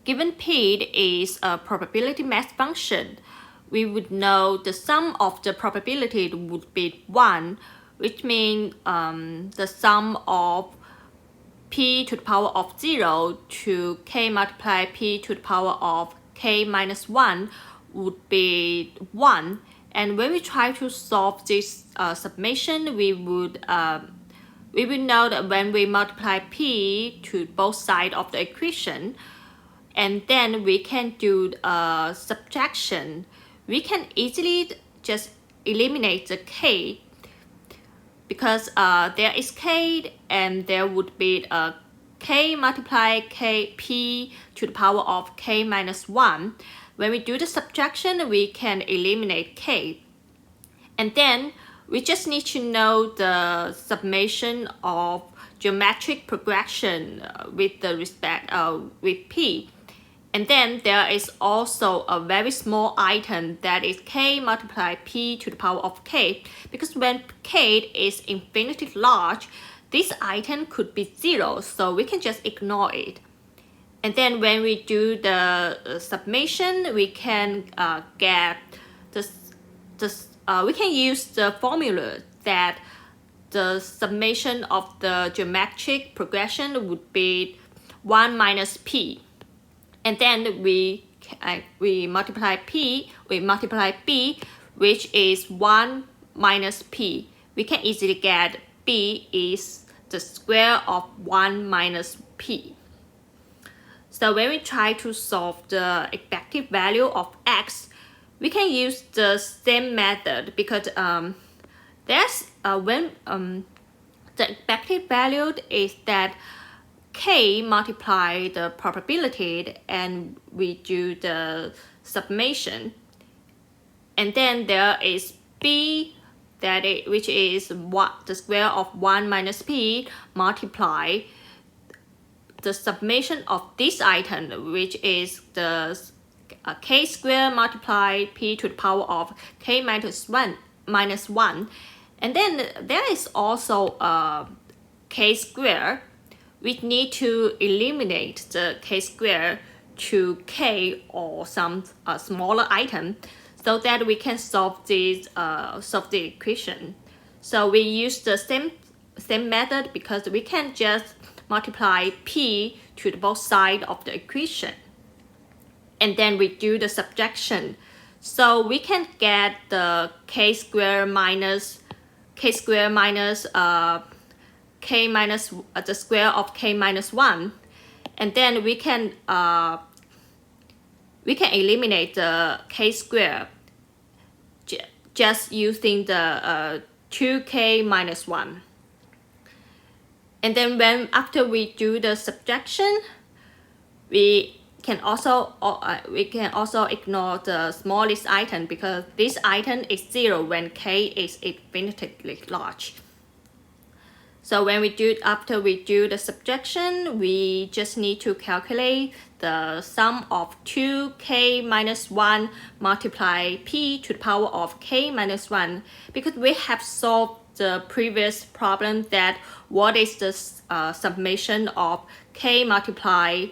given P is a probability mass function, we would know the sum of the probability would be 1, which means the sum of p to the power of 0 to k multiply p to the power of k minus 1 would be 1. And when we try to solve this summation, we will know that when we multiply p to both sides of the equation, and then we can do subtraction, we can easily just eliminate the k, because there is k and there would be a k multiply k p to the power of k minus 1. When we do the subtraction, we can eliminate k. And then we just need to know the summation of geometric progression with the respect with p. And then there is also a very small item that is k multiply p to the power of k, because when k is infinitely large, this item could be 0, so we can just ignore it. And then when we do the summation, we can get we can use the formula that the summation of the geometric progression would be 1 minus p. And then we multiply p, we multiply b, which is 1 minus p. We can easily get b is the square of 1 minus p. So when we try to solve the expected value of x, we can use the same method, because there's when the expected value is that k multiply the probability and we do the summation, and then there is b which is the square of 1 minus p multiply the summation of this item, which is the k square multiply p to the power of k minus 1. And then there is also a k square. We need to eliminate the k square to k or some smaller item, so that we can solve the equation. So we use the same method, because we can just multiply p to both sides of the equation, and then we do the subtraction. So we can get the k square minus k minus the square of k minus 1, and then we can eliminate the k square just using the 2k minus 1. And then after we do the subtraction, we can also ignore the smallest item, because this item is 0 when k is infinitely large. So when after we do the subtraction, we just need to calculate the sum of 2k minus 1 multiply p to the power of k minus 1, because we have solved the previous problem that what is the summation of k multiply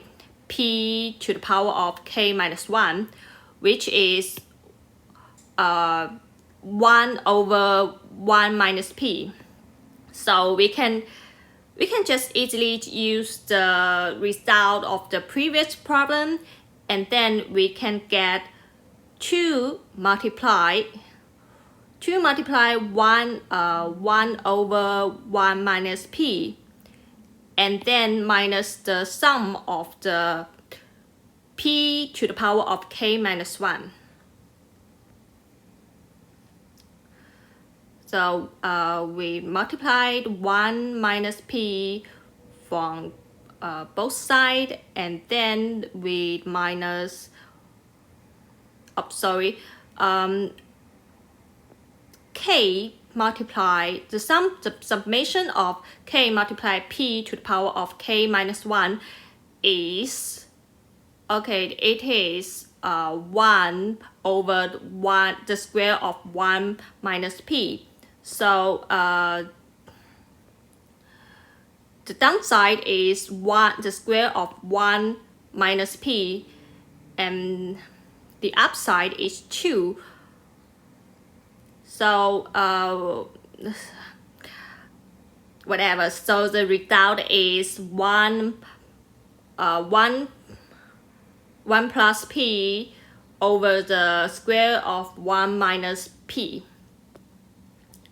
p to the power of k minus 1, which is 1 over 1 minus p. So we can just easily use the result of the previous problem, and then we can get 2 multiply 1 over 1 minus p, and then minus the sum of the p to the power of k minus 1. So we multiplied 1 minus p from both sides, and then we minus, k multiply the summation of k multiply p to the power of k minus 1 is, it is 1 over 1, the square of 1 minus p. So the downside is the square of 1 minus p, and the upside is 2. So whatever, so the result is 1 plus p over the square of 1 minus p.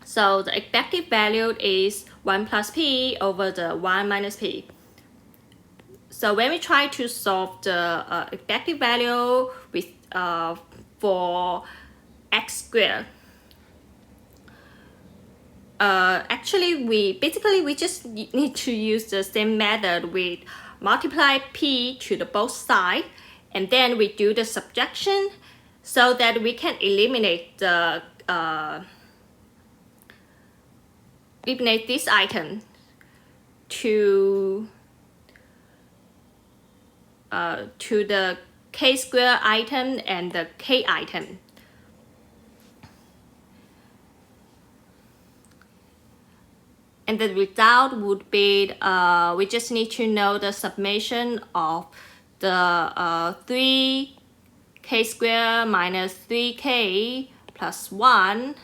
So the expected value is 1 plus p over the 1 minus p. So when we try to solve the expected value with for x squared, actually we just need to use the same method. We multiply p to the both sides, and then we do the subtraction so that we can eliminate the eliminate this item to the k square item and the k item. And the result would be, we just need to know the summation of the 3k squared minus 3k plus 1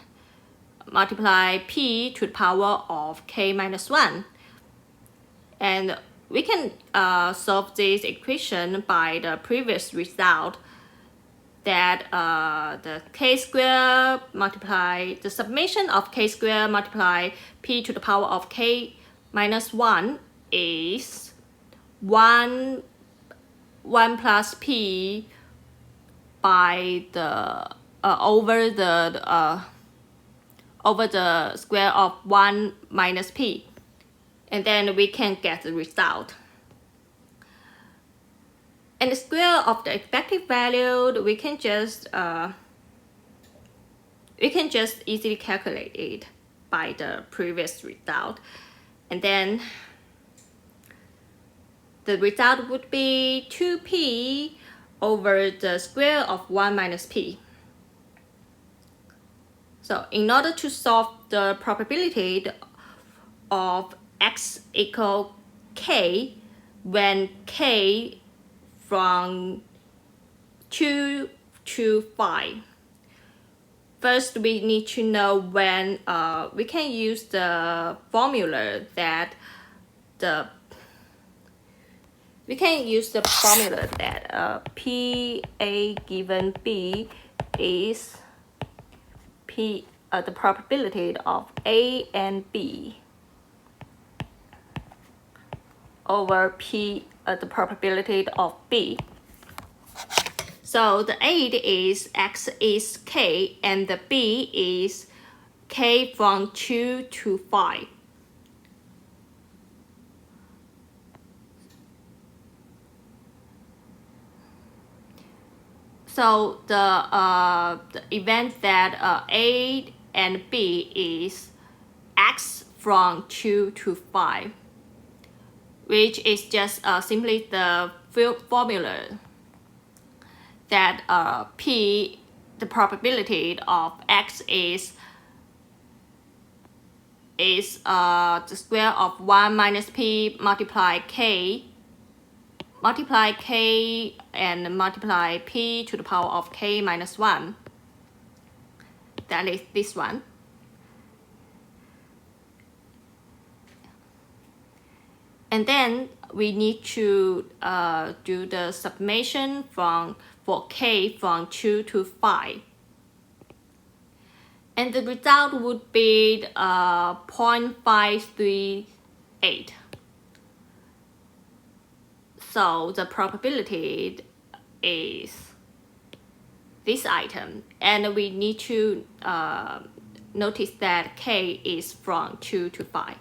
multiply p to the power of k minus 1. And we can solve this equation by the previous result, that the k squared multiply the summation of k squared multiply p to the power of k minus 1 is 1 plus p by the over the square of 1 minus p, and then we can get the result. And the square of the expected value, we can just easily calculate it by the previous result, and then the result would be 2p over the square of 1 minus p. So in order to solve the probability of x equal k when k from 2 to 5, first we need to know when we can use the formula that p a given b is p the probability of a and b over p the probability of b. So the A is x is k, and the b is k from 2 to 5. So the event that A and B is x from 2 to 5, which is just simply the formula that p, the probability of x is the square of 1 minus p multiply k and multiply p to the power of k minus 1. That is this one. And then we need to do the summation for k from 2 to 5. And the result would be 0.538. So the probability is this item, and we need to notice that k is from 2 to 5.